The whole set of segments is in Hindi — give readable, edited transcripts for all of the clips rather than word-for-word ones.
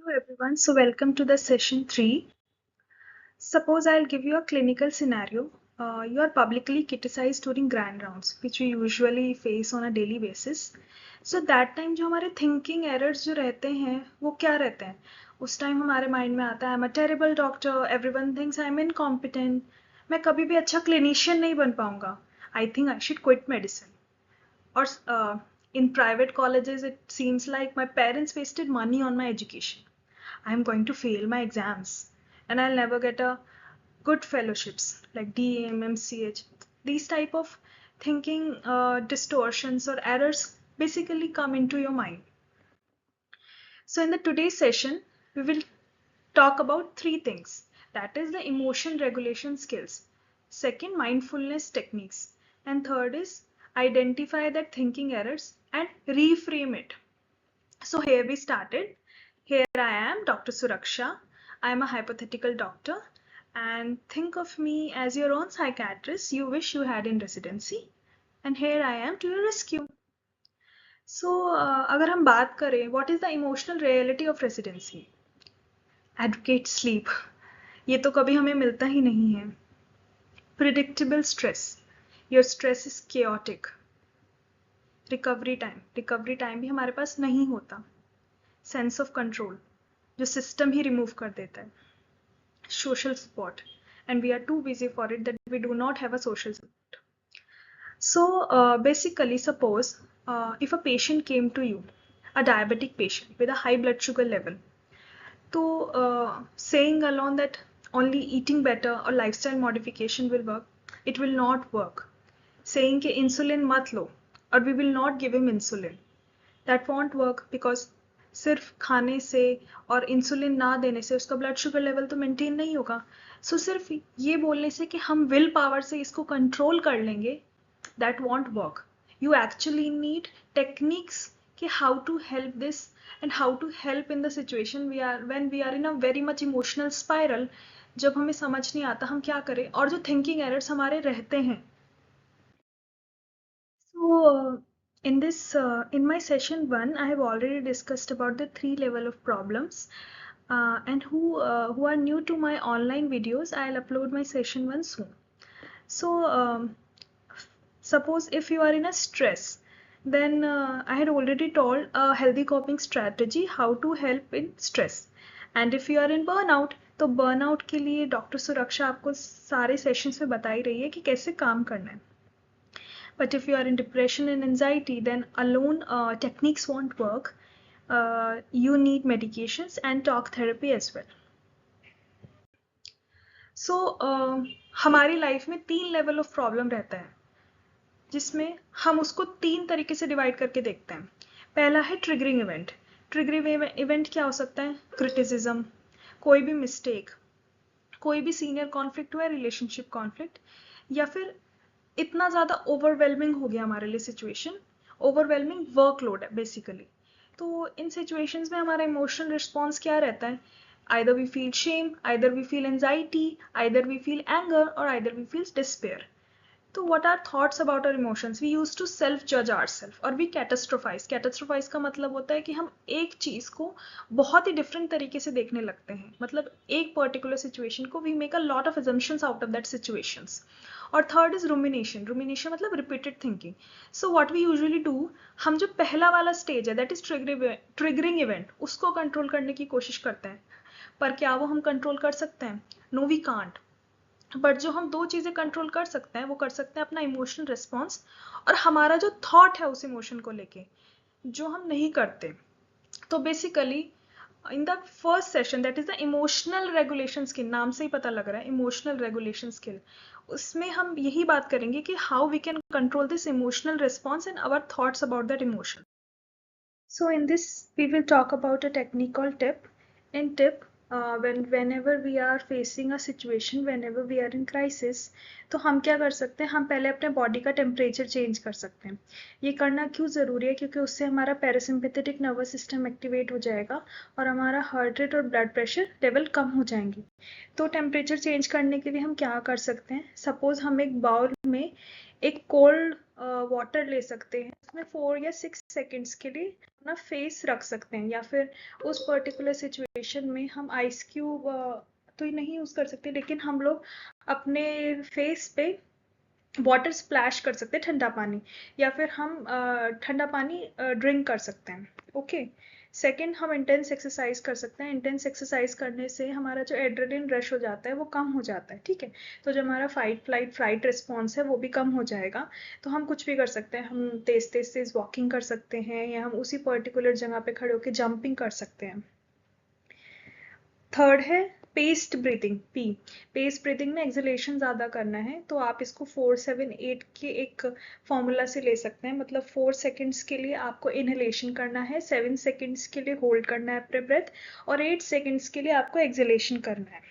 Hello everyone, so welcome to the session 3. Suppose I'll give you a clinical scenario. You are publicly criticized during grand rounds, which we usually face on a daily basis. So that time जो हमारे thinking errors जो रहते हैं वो क्या रहते हैं? उस टाइम हमारे माइंड में आता है I'm a terrible doctor, everyone thinks I'm incompetent, मैं कभी भी अच्छा clinician नहीं बन पाऊंगा. I think I should quit medicine. Or in private colleges it seems like my parents wasted money on my education. I'm going to fail my exams and I'll never get a good fellowships like DEM, MCH. These type of thinking distortions or errors basically come into your mind. So in the today's session, we will talk about three things. That is the emotion regulation skills. Second, mindfulness techniques. And third is identify that thinking errors and reframe it. So here we started. Here I am, Dr. Suraksha. I am a hypothetical doctor and think of me as your own psychiatrist you wish you had in residency. And here I am to your rescue. So अगर हम बात करें what is the emotional reality of residency? Advocate sleep. ये तो कभी हमें मिलता ही नहीं है. Predictable stress. Your stress is chaotic. Recovery time भी हमारे पास नहीं होता. Sense of control. जो सिस्टम ही रिमूव कर देता है. Social support, and we are too busy for it that we do not have a social support. So basically suppose if a patient came to you, a diabetic patient with a high blood sugar level, so saying alone that only eating better or lifestyle modification will work, it will not work. Saying कि insulin मत लो or we will not give him insulin, that won't work because सिर्फ खाने से और इंसुलिन ना देने से उसका ब्लड शुगर लेवल तो मेंटेन नहीं होगा. सो सिर्फ ये बोलने से कि हम विल पावर से इसको कंट्रोल कर लेंगे, that won't work. You actually need techniques कि how to help this and how to help in the situation when we are in a very much emotional spiral, जब हमें समझ नहीं आता हम क्या करें और जो थिंकिंग एरर्स हमारे रहते हैं. So in my session 1, I have already discussed about the 3 level of problems. And who are new to my online videos, I'll upload my session 1 soon. So suppose if you are in a stress, then I had already told a healthy coping strategy how to help in stress. And if you are in burnout, तो burnout के लिए डॉक्टर सुरक्षा आपको सारे सेशंस में बता ही रही है कि कैसे काम करना है. But if you are in depression and anxiety, then alone techniques won't work. You need medications and talk therapy as well. So हमारी लाइफ में 3 लेवल ऑफ प्रॉब्लम रहता है जिसमें हम उसको 3 तरीके से डिवाइड करके देखते हैं. पहला है ट्रिगरिंग इवेंट. ट्रिगरिंग इवेंट क्या हो सकता है? क्रिटिसिज्म, कोई भी मिस्टेक, कोई भी सीनियर कॉन्फ्लिक्ट हुआ, रिलेशनशिप कॉन्फ्लिक्ट, या फिर इतना ज़्यादा ओवरवेलमिंग हो गया हमारे लिए सिचुएशन, ओवरवेलमिंग वर्कलोड है बेसिकली. तो इन सिचुएशंस में हमारा इमोशनल रिस्पॉन्स क्या रहता है? either we feel shame, either we feel anxiety, either we feel anger, or either we feel despair. तो what are thoughts about our emotions? We used to self judge ourselves और we catastrophize. Catastrophize का मतलब होता है कि हम एक चीज़ को बहुत ही डिफरेंट तरीके से देखने लगते हैं. मतलब एक पर्टिकुलर सिचुएशन को we make a lot of assumptions out of that situations. और थर्ड इज रुमिनेशन. रुमिनेशन मतलब repeated thinking. So what we usually do, हम जो पहला वाला स्टेज है दैट इज ट्रिगरिंग इवेंट, उसको कंट्रोल करने की कोशिश करते हैं. पर क्या वो हम कंट्रोल कर सकते हैं? No we can't. बट जो हम 2 चीज़ें कंट्रोल कर सकते हैं वो कर सकते हैं अपना इमोशनल रिस्पॉन्स और हमारा जो थॉट है उस इमोशन को लेके, जो हम नहीं करते. तो basically in the first session that is the emotional regulation skill, नाम से ही पता लग रहा है इमोशनल रेगुलेशन स्किल, उसमें हम यही बात करेंगे कि how we can control this emotional response and our thoughts about that emotion. So in this we will talk about a technique called tip. In tip, whenever we are facing a situation, whenever we are in crisis, तो हम क्या कर सकते हैं? हम पहले अपने बॉडी का टेम्परेचर चेंज कर सकते हैं. ये करना क्यों ज़रूरी है? क्योंकि उससे हमारा पैरासिम्पैथेटिक नर्वस सिस्टम एक्टिवेट हो जाएगा और हमारा हार्ट रेट और ब्लड प्रेशर लेवल कम हो जाएंगे. तो टेम्परेचर चेंज करने के लिए हम क्या कर सकते हैं? सपोज हम एक बाउल में एक कोल्ड वाटर ले सकते हैं, उसमें 4 या 6 सेकेंड्स के लिए अपना फेस रख सकते हैं, या फिर उस पर्टिकुलर सिचुएशन में हम आइस क्यूब तो नहीं यूज़ कर सकते, लेकिन हम लोग अपने फेस पे वाटर स्प्लैश कर सकते हैं, ठंडा पानी, या फिर हम ठंडा पानी ड्रिंक कर सकते हैं। ओके, सेकंड, हम इंटेंस एक्सरसाइज कर सकते हैं। इंटेंस एक्सरसाइज करने से हमारा जो एड्रेनलिन रश हो जाता है वो कम हो जाता है, ठीक है। तो जो हमारा फाइट फ्लाइट फ्लाइट रिस्पॉन्स है वो भी कम हो जाएगा। तो हम कुछ भी कर सकते हैं, हम तेज तेज तेज वॉकिंग कर सकते हैं, या हम उसी पर्टिकुलर जगह पे खड़े होकर जंपिंग कर सकते हैं। थर्ड है paced breathing, P. Paced breathing में एक्सलेशन ज़्यादा करना है, तो आप इसको 4-7-8 के एक फॉर्मूला से ले सकते हैं। मतलब 4 सेकेंड्स के लिए आपको इनहेलेशन करना है, 7 सेकेंड्स के लिए होल्ड करना है अपने ब्रेथ, और 8 सेकेंड्स के लिए आपको एक्सलेशन करना है।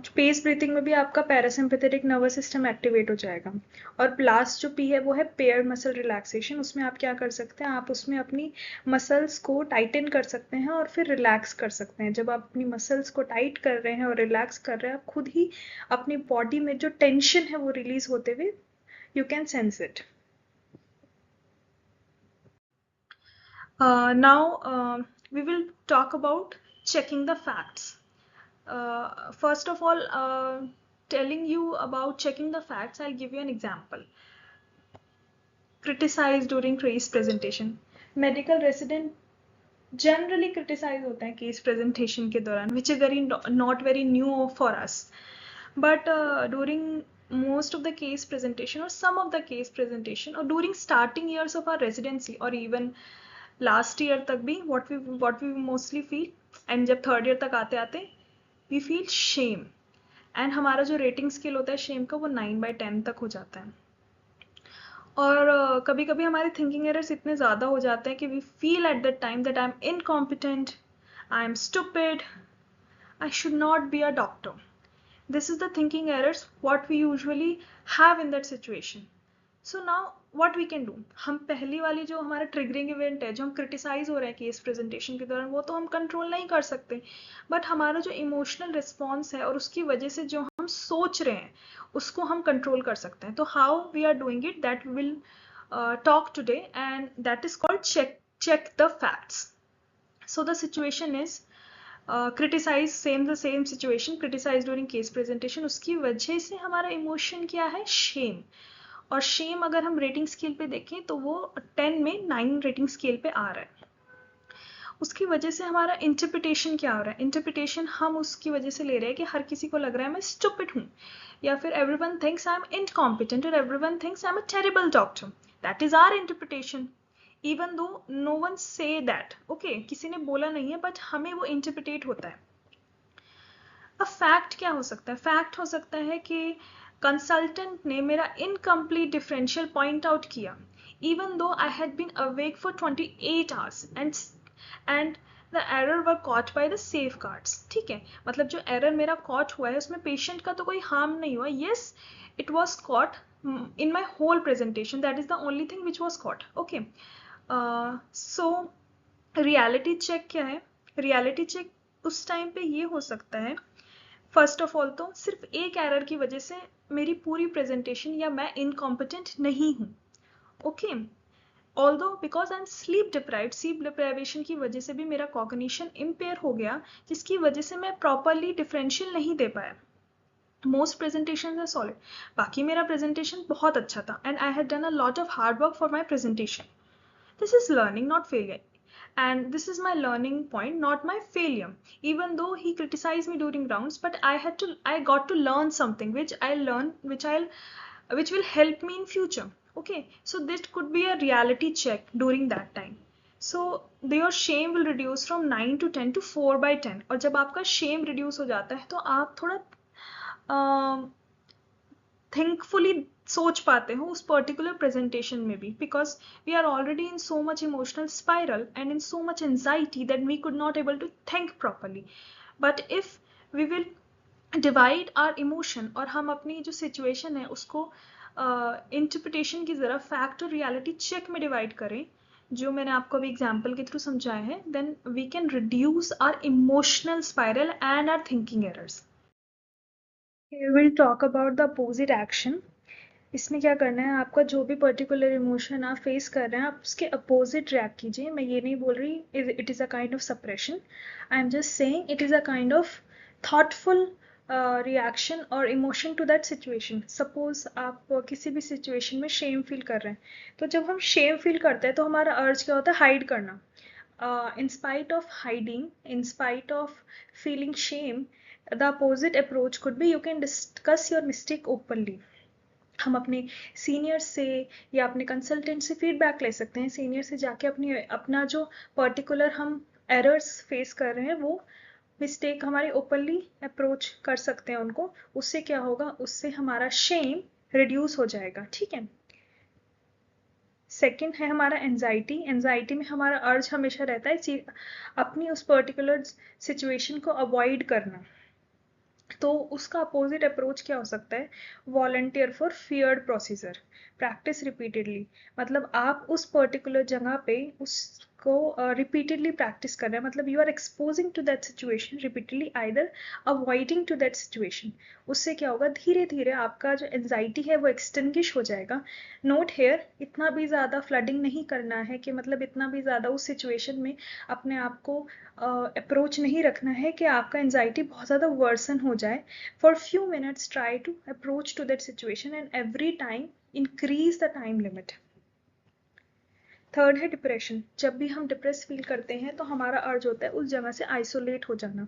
स्पेस ब्रीथिंग में भी आपका पैरासिम्पैथेटिक नर्वस सिस्टम एक्टिवेट हो जाएगा। और लास्ट जो पी है वो है पेयर मसल रिलैक्सेशन। उसमें आप क्या कर सकते हैं, आप उसमें अपनी मसल्स को टाइटन कर सकते हैं और फिर रिलैक्स कर सकते हैं। जब आप अपनी मसल्स को टाइट कर रहे हैं और रिलैक्स कर रहे हैं, आप खुद ही अपनी बॉडी में जो टेंशन है वो रिलीज होते हुए you can sense it. Now we will talk about checking the facts. First of all, telling you about checking the facts, I'll give you an example. Criticize during case presentation. Medical resident generally criticize होते हैं case presentation के दौरान, which is very not very new for us. But during most of the case presentation or some of the case presentation or during starting years of our residency or even last year तक भी what we mostly feel, and जब थर्ड ईयर तक आते आते वी फील शेम, एंड हमारा जो रेटिंग स्केल होता है शेम का वो 9/10 तक हो जाता है। और कभी कभी हमारे थिंकिंग एरर्स इतने ज़्यादा हो जाते हैं कि we feel at that time that I am incompetent, I am stupid, I should not be a doctor. This is the thinking errors what we usually have in that situation. So now what we can do, हम पहली वाली जो हमारा ट्रिगरिंग इवेंट है, जो हम क्रिटिसाइज हो रहे हैं केस प्रेजेंटेशन के दौरान, वो तो हम कंट्रोल नहीं कर सकते, बट हमारा जो इमोशनल रिस्पॉन्स है और उसकी वजह से जो हम सोच रहे हैं उसको हम कंट्रोल कर सकते हैं। तो how we are doing it, that will talk today, and that is called check the facts. So the situation is criticize, the same situation, criticize during case presentation, उसकी वजह से हमारा इमोशन क्या है, शेम। और शेम अगर हम रेटिंग स्केल पे देखें तो वो 10 में 9 रेटिंग स्केल पे आ रहा है। उसकी वजह से हमारा इंटरप्रिटेशन क्या हो रहा है, इंटरप्रिटेशन हम उसकी वजह से ले रहे हैं कि हर किसी को लग रहा है मैं स्टूपिड हूँ, या फिर everyone thinks I am incompetent और everyone thinks I am a terrible doctor. That is our interpretation, even though no one say that, okay, किसी ने बोला नहीं है बट हमें वो इंटरप्रिटेट होता है। अब फैक्ट क्या हो सकता है, फैक्ट हो सकता है कि कंसल्टेंट ने मेरा इनकम्प्लीट डिफरेंशियल पॉइंट आउट किया, even though I had been awake for 28 hours and the error were caught by the safeguards. ठीक है, मतलब जो एरर मेरा कॉट हुआ है उसमें पेशेंट का तो कोई हार्म नहीं हुआ, yes it was caught in my whole presentation, that is the only thing which was caught. Okay, so reality check क्या है, reality check उस टाइम पे ये हो सकता है, फर्स्ट ऑफ ऑल तो सिर्फ एक एरर की वजह से मेरी पूरी प्रेजेंटेशन या मैं इनकॉम्पिटेंट नहीं हूँ। Okay, although because I am sleep deprived, sleep deprivation की वजह से भी मेरा कॉग्निशन इम्पेयर हो गया, जिसकी वजह से मैं प्रॉपरली डिफरेंशियल नहीं दे पाया। मोस्ट प्रेजेंटेशन आर सॉलिड, बाकी मेरा प्रेजेंटेशन बहुत अच्छा था and I had done a lot of hard work for my presentation. This is learning not failure, and this is my learning point, not my failure. Even though he criticized me during rounds, but I got to learn something which will help me in future. Okay, so this could be a reality check during that time. So your shame will reduce from 9 to 10 to 4/10, और जब आपका shame reduce हो जाता है तो आप थोड़ा थिंकफुली सोच पाते हो उस पर्टिकुलर प्रेजेंटेशन में भी, because we are already in so much emotional spiral and in so much anxiety that we could not able to think properly. But if we will divide our emotion और हम अपनी जो सिचुएशन है उसको इंटरप्रिटेशन की जरा फैक्ट और रियलिटी चेक में डिवाइड करें, जो मैंने आपको अभी एग्जाम्पल के थ्रू समझाया है, then we can reduce our emotional spiral and our thinking errors. Here we'll talk about the opposite action. इसमें क्या करना है, आपका जो भी पर्टिकुलर इमोशन आप फेस कर रहे हैं आप उसके अपोजिट रिएक्ट कीजिए. मैं ये नहीं बोल रही it is a kind of suppression. I am just saying it is a kind of thoughtful reaction और emotion to that situation. Suppose आप किसी भी सिचुएशन में शेम फील कर रहे हैं, तो जब हम शेम फील करते हैं तो हमारा अर्ज क्या होता है, हाइड करना. In spite of hiding, in spite of feeling shame, the opposite approach could be you can discuss your mistake openly. हम अपने सीनियर से या अपने कंसल्टेंट से फीडबैक ले सकते हैं. सीनियर से जाके अपना जो पर्टिकुलर हम एरर्स फेस कर रहे हैं वो मिस्टेक हमारी ओपनली अप्रोच कर सकते हैं उनको. उससे क्या होगा, उससे हमारा शेम रिड्यूस हो जाएगा. ठीक है. सेकेंड है हमारा एंजाइटी. एंजाइटी में हमारा अर्ज हमेशा रहता है अपनी उस पर्टिकुलर सिचुएशन को अवॉइड करना. तो उसका अपोजिट अप्रोच क्या हो सकता है, volunteer for feared procedure. Practice repeatedly, मतलब आप उस पर्टिकुलर जगह पे उसको रिपीटेडली प्रैक्टिस कर रहे हैं. मतलब you are exposing to that situation repeatedly, either avoiding to that situation. उससे क्या होगा, धीरे धीरे आपका जो एंजाइटी है वो एक्सटिंग्विश हो जाएगा. नोट हेयर, इतना भी ज़्यादा फ्लडिंग नहीं करना है कि मतलब इतना भी ज़्यादा उस सिचुएशन में अपने आप को अप्रोच नहीं रखना है कि आपका एंजाइटी बहुत ज़्यादा वर्सन हो जाए. For few minutes try to approach to that situation and every time increase the time limit. Third है डिप्रेशन. जब भी हम डिप्रेस फील करते हैं तो हमारा अर्ज होता है उस जगह से आइसोलेट हो जाना.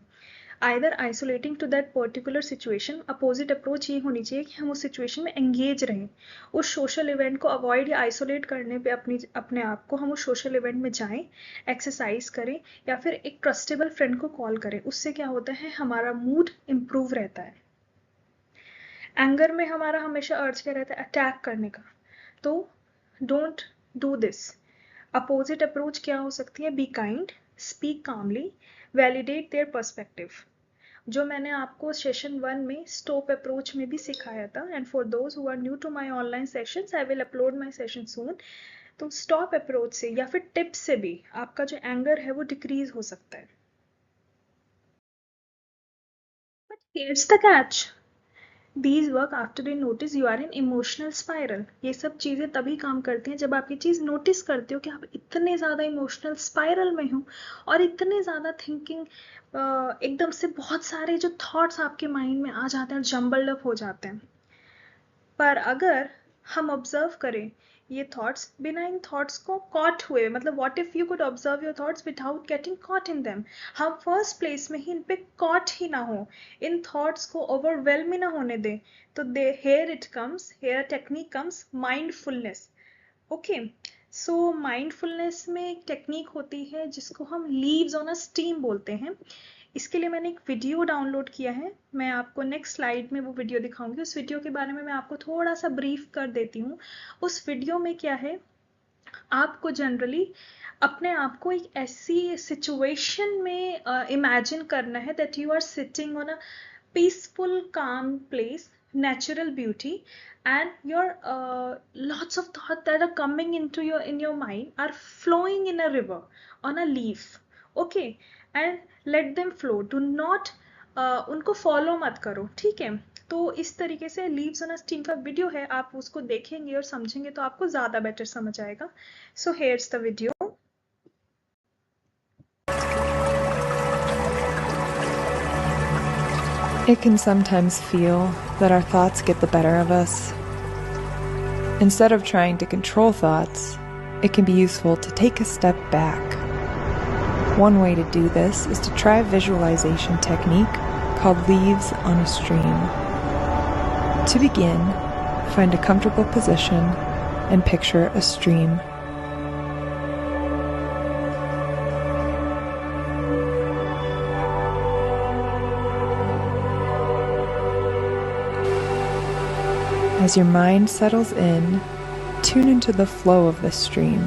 Either isolating to that particular situation. Opposite approach ये होनी चाहिए कि हम उस सिचुएशन में एंगेज रहें. उस सोशल इवेंट को अवॉइड या आइसोलेट करने पे अपने आप को हम उस सोशल इवेंट में जाएं, एक्सरसाइज करें या फिर एक ट्रस्टेबल फ्रेंड को कॉल करें. उससे क्या होता है, हमारा मूड इम्प्रूव रहता है. एंगर में हमारा हमेशा अर्ज क्या रहता है, अटैक करने का. तो don't do this. Opposite approach क्या हो सकती है, be kind, speak calmly, validate their perspective. जो मैंने आपको सेशन 1 में स्टॉप अप्रोच में भी सिखाया था. And for those who are new to my online sessions, I will upload my session soon. तो स्टॉप अप्रोच से या फिर टिप्स से भी आपका जो एंगर है वो डिक्रीज हो सकता है. But here's the catch, These work after you notice you are in emotional spiral. ये सब चीज़ें तभी काम करती हैं जब आप ये चीज़ नोटिस करते हो कि आप इतने ज़्यादा इमोशनल स्पाइरल में हो और इतने ज़्यादा थिंकिंग, एकदम से बहुत सारे जो थॉट्स आपके माइंड में आ जाते हैं और जम्बल्ड अप हो जाते हैं. पर अगर हम ऑब्जर्व करें ये थॉट्स बिना इन थॉट्स को कॉट हुए, मतलब what if you could observe your thoughts without getting caught in them. हम फर्स्ट प्लेस में ही इन पे कॉट ही ना हो, इन थॉट्स को ओवरवेलम ही ना होने दें. तो the here it comes, here technique comes mindfulness. Okay, so mindfulness में एक टेक्निक होती है जिसको हम लीव्स ऑन अ स्टीम बोलते हैं. इसके लिए मैंने एक वीडियो डाउनलोड किया है. मैं आपको नेक्स्ट स्लाइड में वो वीडियो दिखाऊंगी. उस वीडियो के बारे में मैं आपको थोड़ा सा ब्रीफ कर देती हूँ. उस वीडियो में क्या है, आपको जनरली अपने आप को एक ऐसी सिचुएशन में इमेजिन करना है that you are sitting on a peaceful calm place, natural beauty, and your lots of thoughts that are coming into your mind are flowing in a river on a leaf. Okay, and let them flow. Do not उनको फॉलो मत करो. ठीक है. तो इस तरीके से लीव्स ऑन अ स्टीम का वीडियो है, आप उसको देखेंगे और समझेंगे तो आपको ज़्यादा बेटर समझ आएगा. So here's the video. It can sometimes feel that our thoughts get the better of us. Instead of trying to control thoughts, it can be useful to take a step back. One way to do this is to try a visualization technique called leaves on a stream. To begin, find a comfortable position and picture a stream. As your mind settles in, tune into the flow of the stream.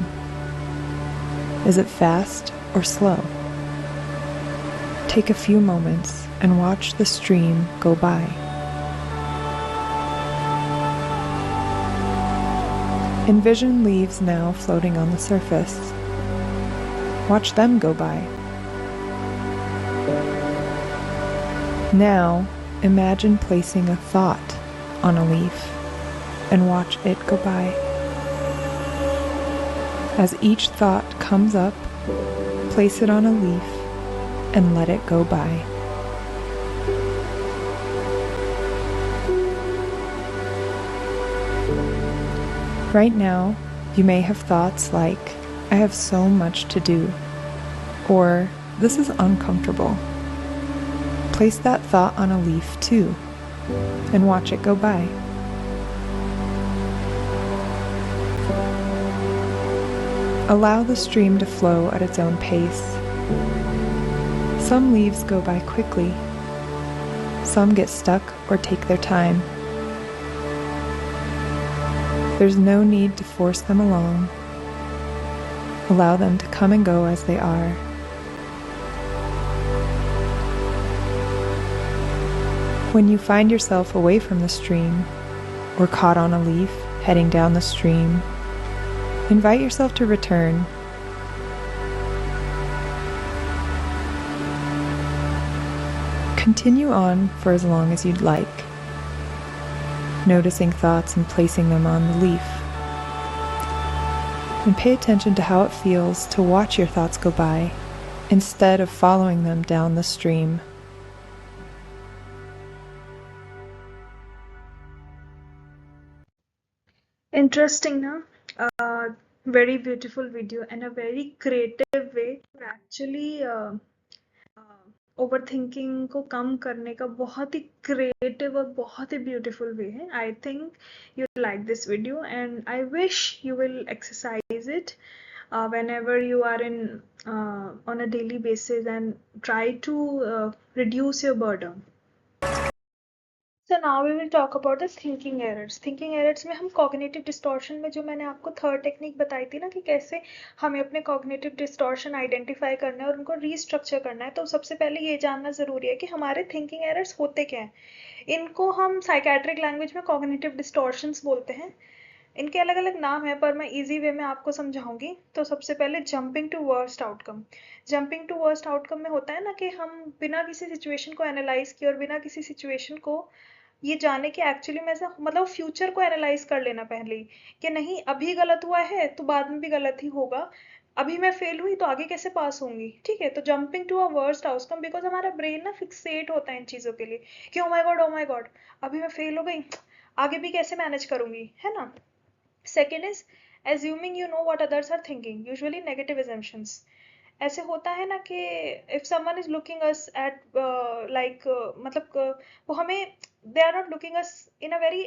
Is it fast or slow? Take a few moments and watch the stream go by. Envision leaves now floating on the surface. Watch them go by. Now, imagine placing a thought on a leaf and watch it go by. As each thought comes up, place it on a leaf and let it go by. Right now, you may have thoughts like, I have so much to do, or this is uncomfortable. Place that thought on a leaf too, and watch it go by. Allow the stream to flow at its own pace. Some leaves go by quickly. Some get stuck or take their time. There's no need to force them along. Allow them to come and go as they are. When you find yourself away from the stream or caught on a leaf heading down the stream, invite yourself to return. Continue on for as long as you'd like, noticing thoughts and placing them on the leaf. And pay attention to how it feels to watch your thoughts go by instead of following them down the stream. Interesting, na? Very beautiful video and a very creative way to actually overthinking को कम करने का बहुत ही क्रिएटिव और बहुत ही ब्यूटीफुल वे है. I think you like this video and I wish you will exercise it whenever you are in on a daily basis and try to reduce your burden. So now we will talk about the thinking errors. Thinking errors में हम cognitive distortion में जो मैंने आपको थर्ड टेक्निक बताई थी ना कि कैसे हमें अपने cognitive distortion आइडेंटिफाई करना है और उनको रीस्ट्रक्चर करना है, तो सबसे पहले ये जानना ज़रूरी है कि हमारे thinking errors होते क्या हैं. इनको हम साइकेट्रिक लैंग्वेज में cognitive distortions बोलते हैं. इनके अलग अलग नाम है पर मैं इजी वे में आपको समझाऊंगी. तो सबसे पहले jumping to worst outcome. Jumping to worst outcome में होता है ना कि हम बिना किसी सिचुएशन को एनालाइज किए और बिना किसी सिचुएशन को ये जाने कि एक्चुअली में ऐसा मतलब फ्यूचर को एनालाइज कर लेना पहले ही कि नहीं अभी गलत हुआ है तो बाद में भी गलत ही होगा, अभी मैं फेल हुई तो आगे कैसे पास होंगी. ठीक है, तो jumping to a worst outcome because हमारा ब्रेन ना फिक्सेट होता है इन चीज़ों के लिए कि ओ माय गॉड अभी मैं फेल हो गई, आगे भी कैसे मैनेज करूंगी, है ना. Second is assuming you know what others are thinking, usually negative assumptions. ऐसे होता है ना कि if someone is looking us at मतलब वो हमें they are not looking us in a very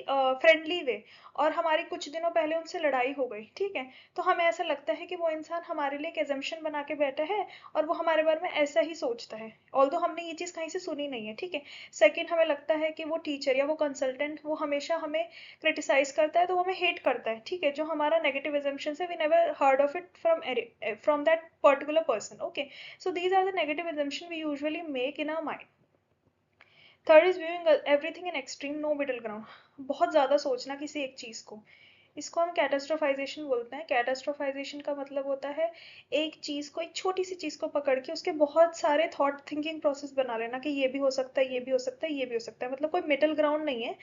friendly way और हमारी कुछ दिनों पहले उनसे लड़ाई हो गई. ठीक है, तो हमें ऐसा लगता है कि वो इंसान हमारे लिए एक एजम्पशन बना के बैठा है और वो हमारे बारे में ऐसा ही सोचता है, ऑल्दो हमने ये चीज़ कहीं से सुनी नहीं है. ठीक है, सेकंड हमें लगता है कि वो टीचर या वो कंसल्टेंट वो हमेशा हमें क्रिटिसाइज करता है तो वो हमें हेट करता है. ठीक है, जो हमारा नेगेटिव एजम्पशन है we never heard of it from that particular person. Okay, so these are the negative assumptions we usually make in our mind. Third is viewing everything in extreme, no middle ground. बहुत ज़्यादा सोचना किसी एक चीज़ को, इसको हम कैटास्ट्रोफाइजेशन बोलते हैं. कैटास्ट्रोफाइजेशन का मतलब होता है एक चीज़ को, एक छोटी सी चीज़ को पकड़ के उसके बहुत सारे थॉट थिंकिंग प्रोसेस बना लेना कि ये भी हो सकता है, ये भी हो सकता है, ये भी हो सकता है. मतलब कोई मिडल ग्राउंड नहीं है,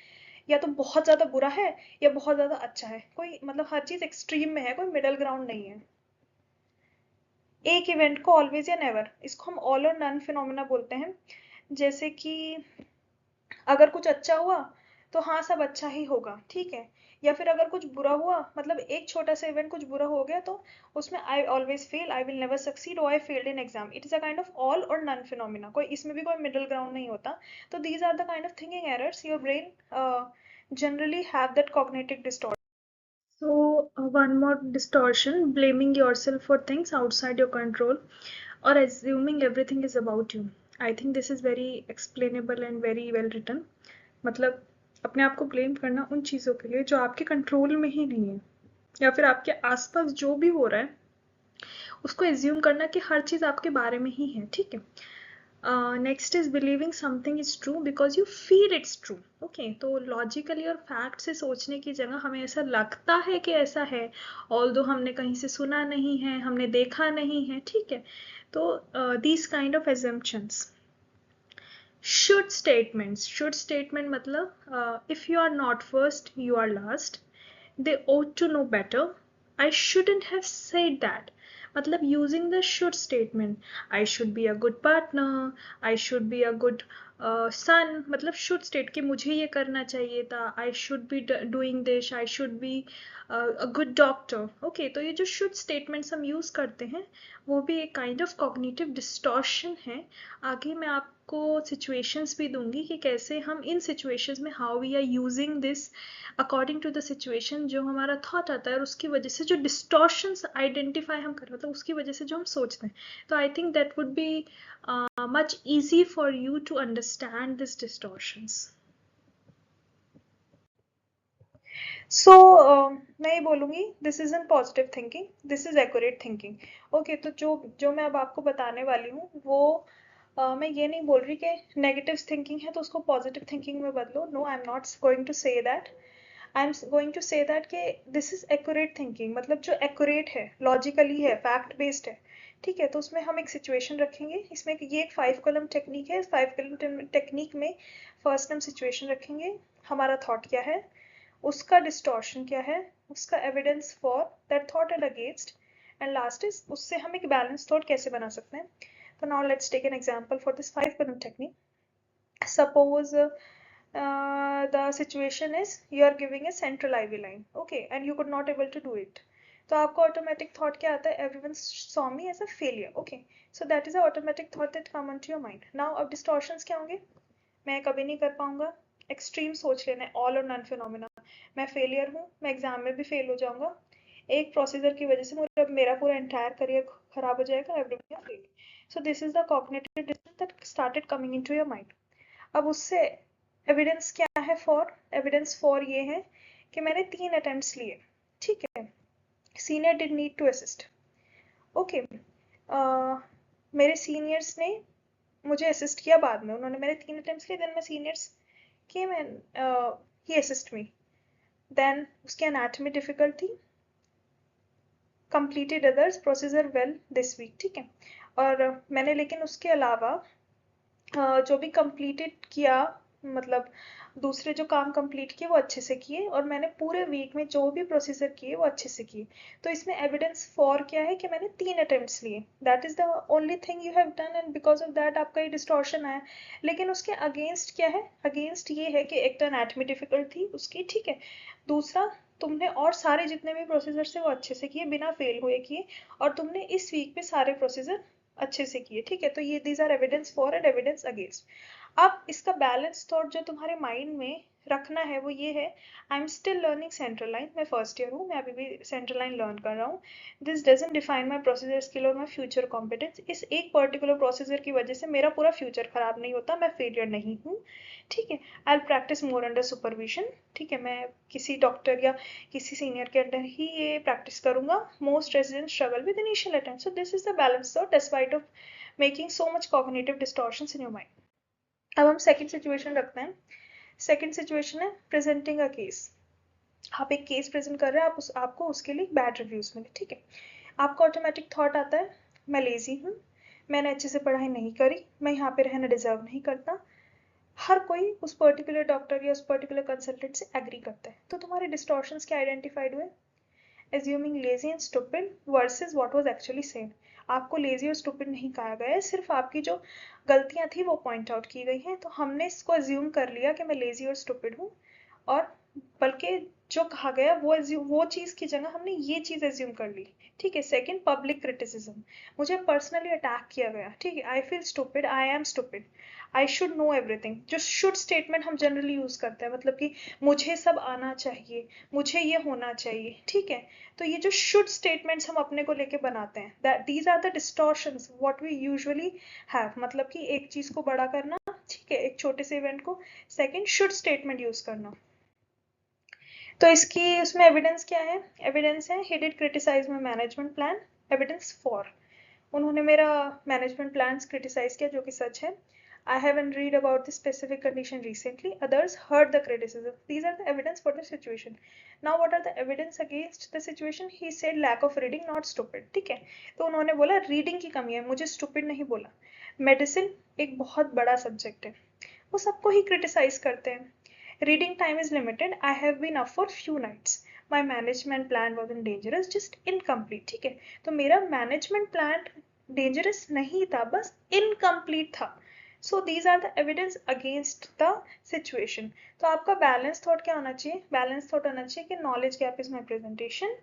या तो बहुत ज़्यादा बुरा है या बहुत ज़्यादा अच्छा है. कोई मतलब हर चीज़ एक्सट्रीम में है, कोई मिडल ग्राउंड नहीं है. एक इवेंट को ऑलवेज या नेवर, इसको हम ऑल और नन फिनोमेना बोलते हैं. जैसे कि अगर कुछ अच्छा हुआ तो हाँ सब अच्छा ही होगा. ठीक है, या फिर अगर कुछ बुरा हुआ मतलब एक छोटा सा इवेंट कुछ बुरा हो गया तो उसमें I always fail, I will never succeed, और I failed in exam. It is a kind of all or none phenomena. कोई इसमें भी कोई मिडिल ग्राउंड नहीं होता. तो these are the kind of thinking errors your brain generally have that cognitive distortion. So one more distortion, blaming yourself for things outside your control or assuming everything is about you. I think this is very explainable and very well written. मतलब अपने आप को ब्लेम करना उन चीज़ों के लिए जो आपके कंट्रोल में ही नहीं है, या फिर आपके आसपास जो भी हो रहा है उसको एज्यूम करना कि हर चीज़ आपके बारे में ही है. ठीक है. Next is believing something is true because you feel it's true. Okay, तो लॉजिकली और फैक्ट से सोचने की जगह हमें ऐसा लगता है कि ऐसा है, ऑल्दो हमने कहीं से सुना नहीं है, हमने देखा नहीं है. ठीक है, तो these kind of assumptions. Should statement मतलब if you are not first you are last, they ought to know better, I shouldn't have said that. मतलब using the should statement, I should be a good partner, I should be a good son, मतलब should state कि मुझे ये करना चाहिए था, I should be doing this, I should be a good doctor. Okay, तो ये जो should statements हम use करते हैं वो भी एक kind of cognitive distortion है. आगे मैं आपको situations भी दूंगी कि कैसे हम इन situations में how we are using this according to the situation, जो हमारा thought आता है और उसकी वजह से जो distortions identify हम कर मतलब उसकी वजह से जो हम सोचते हैं. तो I think that would be much easy for you to understand these distortions. So मैं ये बोलूँगी this isn't positive thinking, this is accurate thinking. Okay, तो जो मैं अब आपको बताने वाली हूँ वो मैं ये नहीं बोल रही कि नेगेटिव थिंकिंग है तो उसको पॉजिटिव थिंकिंग में बदलो. No, I am not going to say that. I am going to say that कि दिस इज एक्यूरेट थिंकिंग, मतलब जो एक्यूरेट है, लॉजिकली है, फैक्ट बेस्ड है. ठीक है, तो उसमें हम एक सिचुएशन रखेंगे. इसमें ये एक 5 कॉलम टेक्निक है. इस 5 कॉलम टेक्निक में फर्स्ट हम सिचुएशन रखेंगे, हमारा थॉट क्या है, उसका डिस्टॉर्शन क्या है, उसका evidence for that thought and against, and last is उससे हम एक बैलेंस थॉट कैसे बना सकते हैं. So now let's take an example for this 5 column technique. Suppose the situation is you are giving a central IV line, okay, and you could not able to do it. तो आपको automatic thought क्या आता है, everyone saw me as a failure, okay, so that is the automatic thought that come onto your mind. Now अब distortions क्या होंगे, मैं कभी नहीं कर पाऊंगा, एक्सट्रीम सोच लेना है, ऑल और नन फिनोमिना, मैं फेलियर हूँ, मैं एग्जाम में भी फेल हो जाऊंगा, एक प्रोसीजर की वजह से मेरा पूरा एंटायर करियर खराब हो जाएगा, everyone fail. So this is the cognitive disturbance that started coming into your mind. अब उससे एविडेंस क्या है फॉर, एविडेंस फॉर ये है कि मैंने 3 अटेम्प्ट्स लिए. ठीक है, senior did need to assist. Okay, मेरे सीनियर्स ने मुझे असिस्ट किया बाद में, उन्होंने मेरे 3 अटेम्प्ट्स लिए, देन मैं seniors came and he assist me. Then उसकी एनाटॉमी डिफिकल्ट थी, completed others procedure well this week. ठीक है, और मैंने लेकिन उसके अलावा जो भी completed किया, मतलब दूसरे जो काम कंप्लीट किए वो अच्छे से किए, और मैंने पूरे वीक में जो भी प्रोसीजर किए वो अच्छे से किए. तो इसमें एविडेंस फॉर क्या है कि मैंने 3 अटेम्प्ट्स लिए, that is the only thing you have done, and because of that आपका ये डिस्टॉर्शन आया. लेकिन उसके अगेंस्ट क्या है, अगेंस्ट ये है कि एक तो एनाटॉमी डिफिकल्ट थी उसकी, ठीक है, दूसरा तुमने और सारे जितने भी प्रोसीजर थे वो अच्छे से किए, बिना फेल हुए किए, और तुमने इस वीक में सारे प्रोसीजर अच्छे से किए. ठीक है, तो ये these are evidence for and evidence against. अब इसका बैलेंस थॉट जो तुम्हारे माइंड में रखना है वो ये है, I am still learning central line, मैं फर्स्ट ईयर हूँ, मैं अभी भी सेंट्रल लाइन लर्न कर रहा हूँ. This doesn't define my procedure skill और माई फ्यूचर कॉम्पिटेंस. इस एक पर्टिकुलर प्रोसीजर की वजह से मेरा पूरा फ्यूचर खराब नहीं होता, मैं फेलियर नहीं हूँ. ठीक है, I will practice more under supervision. ठीक है, मैं किसी डॉक्टर या किसी सीनियर के अंडर ही ये प्रैक्टिस करूंगा. Most resident struggle with initial attempt. So this is the balance thought despite of making so much cognitive distortions in your mind. अब हम सेकंड सिचुएशन रखते हैं. सेकंड सिचुएशन है प्रेजेंटिंग अ केस. आप एक केस प्रेजेंट कर रहे हैं, आपको उसके लिए बैड रिव्यूज मिले. ठीक है, आपका ऑटोमेटिक थॉट आता है, मैं लेजी हूँ, मैंने अच्छे से पढ़ाई नहीं करी, मैं यहाँ पे रहना डिजर्व नहीं करता. हर कोई उस पर्टिकुलर डॉक्टर या उस पर्टिकुलर कंसल्टेंट से एग्री करता है. तो तुम्हारे डिस्टॉर्शंस क्या आइडेंटिफाइड हुए, assuming lazy and stupid versus what was actually said. आपको लेजी और स्टूपिड नहीं कहा गया है, सिर्फ आपकी जो गलतियां थी वो पॉइंट आउट की गई हैं. तो हमने इसको अज्यूम कर लिया कि मैं लेजी और स्टूपिड हूँ, और बल्कि जो कहा गया वो चीज की जगह हमने ये चीज अज्यूम कर ली. ठीक है, सेकंड पब्लिक क्रिटिसिज्म, मुझे पर्सनली अटैक किया गया. ठीक है, I feel stupid, I am stupid, I should know everything. जो शुड स्टेटमेंट हम जनरली यूज करते हैं, मतलब कि मुझे सब आना चाहिए, मुझे ये होना चाहिए. ठीक है, तो ये जो शुड स्टेटमेंट्स हम अपने को लेके बनाते हैं, that these are the distortions what we usually have. मतलब कि एक चीज को बड़ा करना, ठीक है, एक छोटे से इवेंट को. सेकंड, शुड स्टेटमेंट यूज करना. तो इसकी उसमें एविडेंस क्या है, एविडेंस है he did criticize my management plan. Evidence for, उन्होंने मेरा मैनेजमेंट प्लान क्रिटिसाइज किया, जो कि सच है. I haven't read about this specific condition recently. Others heard the criticism. These are the evidence for the situation. Now what are the evidence against the situation? He said lack of reading, not stupid. ठीक है, तो उन्होंने बोला रीडिंग की कमी है, मुझे stupid नहीं बोला. मेडिसिन एक बहुत बड़ा सब्जेक्ट है. वो सबको ही क्रिटिसाइज करते हैं. Reading time is limited. I have been up for few nights. My management plan was in dangerous, just incomplete. ठीक है, तो मेरा मैनेजमेंट प्लान डेंजरस नहीं था, बस इनकम्प्लीट था. So these are the evidence against the situation. तो आपका बैलेंस थॉट क्या होना चाहिए? बैलेंस थॉट होना चाहिए कि knowledge gap is my presentation.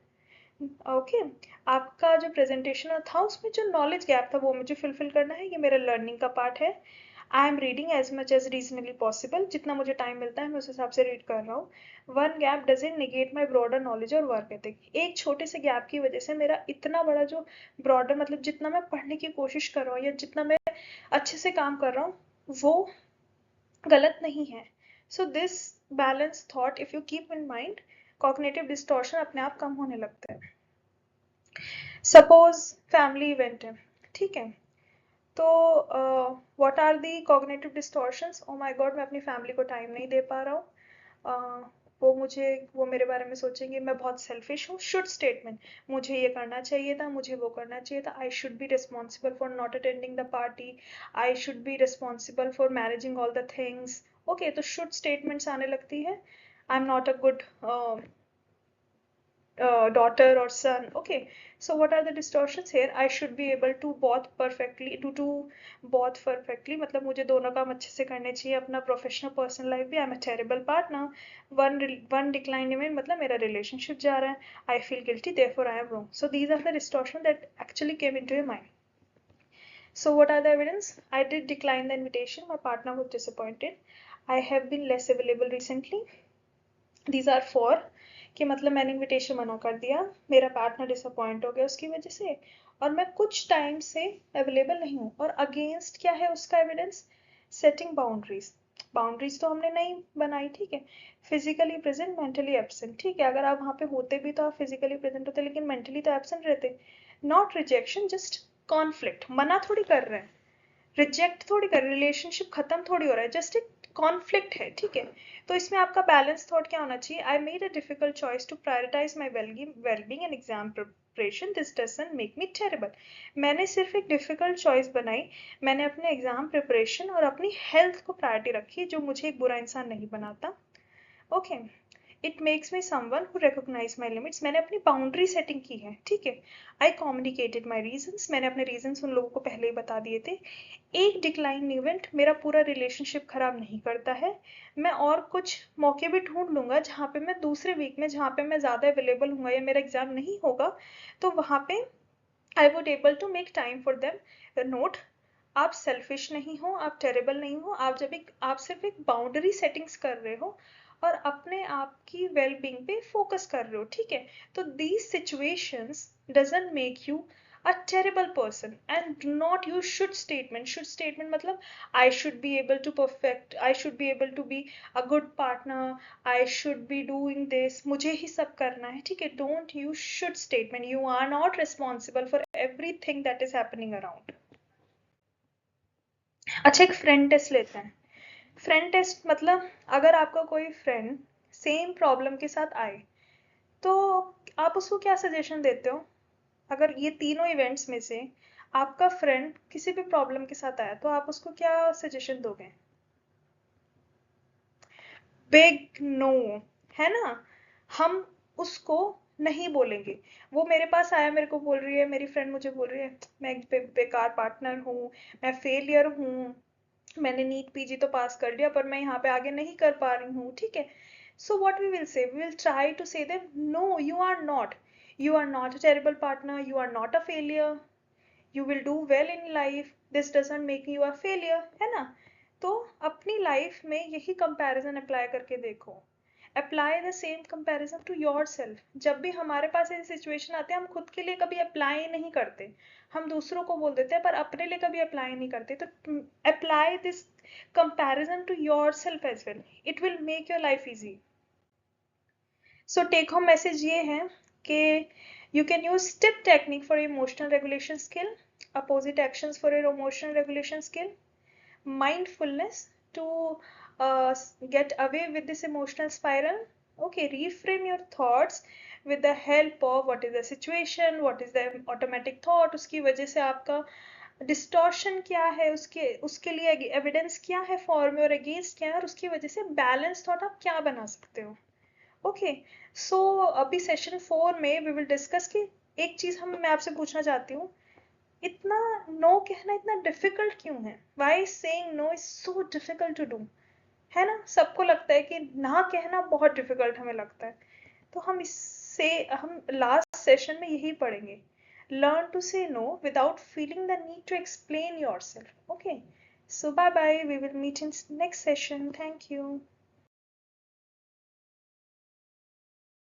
Okay, आपका जो प्रेजेंटेशन था उसमें जो नॉलेज गैप था वो मुझे फिलफिल करना है, ये मेरा लर्निंग का पार्ट है. I am reading as much as reasonably possible. जितना मुझे टाइम मिलता है मैं उस हिसाब से रीड कर रहा हूँ. One gap doesn't negate my broader knowledge और वर्क एथिक. एक छोटे से गैप की वजह से मेरा इतना बड़ा जो ब्रॉडर, मतलब जितना मैं पढ़ने की कोशिश कर रहा हूँ या जितना मैं अच्छे से काम कर रहा हूँ वो गलत नहीं है. So this balance thought if you keep in mind, cognitive distortion अपने आप कम होने लगता है. सपोज फैमिली इवेंट है, ठीक है, तो what are the cognitive distortions? Oh my god, मैं अपनी फैमिली को टाइम नहीं दे पा रहा हूँ. वो मेरे बारे में सोचेंगे मैं बहुत सेल्फिश हूँ. शुड स्टेटमेंट, मुझे ये करना चाहिए था, मुझे वो करना चाहिए था. I should be responsible for not attending the party. I should be responsible for managing all the things. Okay, तो शुड स्टेटमेंट्स आने लगती है. I am not a good daughter or son. Okay, so what are the distortions here? I should be able to both perfectly, do both perfectly, मतलब मुझे दोनों काम अच्छे से करने चाहिए. अपना प्रोफेशनल पर्सनल लाइफ भी. I am a terrible partner. One decline even, मतलब मेरा रिलेशनशिप जा रहा है. I feel guilty, therefore I am wrong. So these are the distortion that actually came into your mind. So what are the evidence? I did decline the invitation. My partner was disappointed. I have been less available recently. These are four. कि मतलब मैंने इनविटेशन मना कर दिया, मेरा पार्टनर डिसअपॉइंट हो गया उसकी वजह से, और मैं कुछ टाइम से अवेलेबल नहीं हूँ. और अगेंस्ट क्या है उसका एविडेंस? Setting boundaries. बाउंड्रीज तो हमने नहीं बनाई, ठीक है. Physically present, mentally absent. ठीक है, अगर आप वहाँ पे होते भी तो आप फिजिकली प्रेजेंट होते, लेकिन मेंटली तो एब्सेंट रहते. Not rejection, just conflict. मना थोड़ी कर रहे हैं, रिजेक्ट थोड़ी कर, रिलेशनशिप खत्म थोड़ी हो रहा है, जस्ट एक कॉन्फ्लिक्ट है. ठीक है, तो इसमें आपका बैलेंस थॉट क्या होना चाहिए? I made a difficult choice to prioritise my wellbeing and exam preparation. This doesn't make me terrible. मैंने सिर्फ एक डिफिकल्ट चॉइस बनाई. मैंने अपने एग्जाम प्रिपरेशन और अपनी हेल्थ को प्रायोरिटी रखी, जो मुझे एक बुरा इंसान नहीं बनाता. Okay, it makes me someone who recognise my limits. मैंने अपनी बाउंड्री सेटिंग की है, ठीक है. I communicated my reasons. मैंने अपने रीजंस उन लोगों को पहले ही बता दिए थे. एक डिक्लाइन इवेंट मेरा पूरा रिलेशनशिप खराब नहीं करता है. मैं और कुछ मौके भी ढूंढ लूंगा जहाँ पे मैं दूसरे वीक में, जहाँ पे मैं ज़्यादा अवेलेबल हूँ या मेरा एग्जाम नहीं होगा, तो वहाँ पे I would able to make time for them. Note, आप सेल्फिश नहीं हो, आप टेरेबल नहीं हो. आप सिर्फ एक बाउंड्री सेटिंग्स कर रहे हो और अपने आप की वेलबींग पे फोकस कर रहे हो, ठीक है. तो these situations doesn't make you a terrible person. And do not use should statement. Should statement मतलब I should be able to perfect, I should be able to be a good partner, I should be doing this, मुझे ही सब करना है, ठीक है. Don't use should statement. You are not responsible for everything that is happening around. अच्छा, एक फ्रेंड टेस्ट लेते हैं. फ्रेंड टेस्ट मतलब अगर आपका कोई फ्रेंड सेम प्रॉब्लम के साथ आए तो आप उसको क्या सजेशन देते हो? अगर ये तीनों इवेंट्स में से आपका फ्रेंड किसी भी प्रॉब्लम के साथ आया तो आप उसको क्या सजेशन दोगे? बिग नो, है ना. हम उसको नहीं बोलेंगे. वो मेरे पास आया, मेरे को बोल रही है, मेरी फ्रेंड मुझे बोल रही है मैं एक बेकार पार्टनर हूँ, मैं फेलियर हूँ, मैंने नीट पीजी तो पास कर लिया पर मैं यहाँ पे आगे नहीं कर पा रही हूँ, ठीक है. So what we will say? We will try to say them no, you are not, you are not a terrible partner, you are not a failure, you will do well in life, this doesn't make you a failure, है ना. तो अपनी लाइफ में यही कंपैरिजन अप्लाई करके देखो. Apply the same comparison to yourself. जब भी हमारे पास ऐसी सिचुएशन आती है हम खुद के लिए कभी अप्लाई नहीं करते, हम दूसरों को बोल देते हैं पर अपने लिए कभी अप्लाई नहीं करते. तो apply this comparison to yourself as well, it will make your life easy. So take home message ये है कि you can use STIP technique for emotional regulation skill, opposite actions for your emotional regulation skill, mindfulness to get away with this emotional spiral. Okay, reframe your thoughts with the help of what is the situation, what is the automatic thought, उसकी वजह से आपका डिस्टॉर्शन क्या है, उसके लिए एविडेंस क्या है फॉर में और अगेंस्ट क्या है, और उसकी वजह से बैलेंस थॉट आप क्या बना सकते हो। ओके, सो अभी सेशन 4 में वी विल डिस्कस कि एक चीज मैं आपसे पूछना चाहती हूँ, इतना नो कहना इतना डिफिकल्ट क्यों है? Why saying no is so difficult to do? है ना, सबको लगता है कि ना कहना बहुत डिफिकल्ट हमें लगता है। तो हम लास्ट सेशन में यही पढ़ेंगे, learn to say no without feeling the need to explain yourself. Okay, so bye bye, we will meet in next session. Thank you.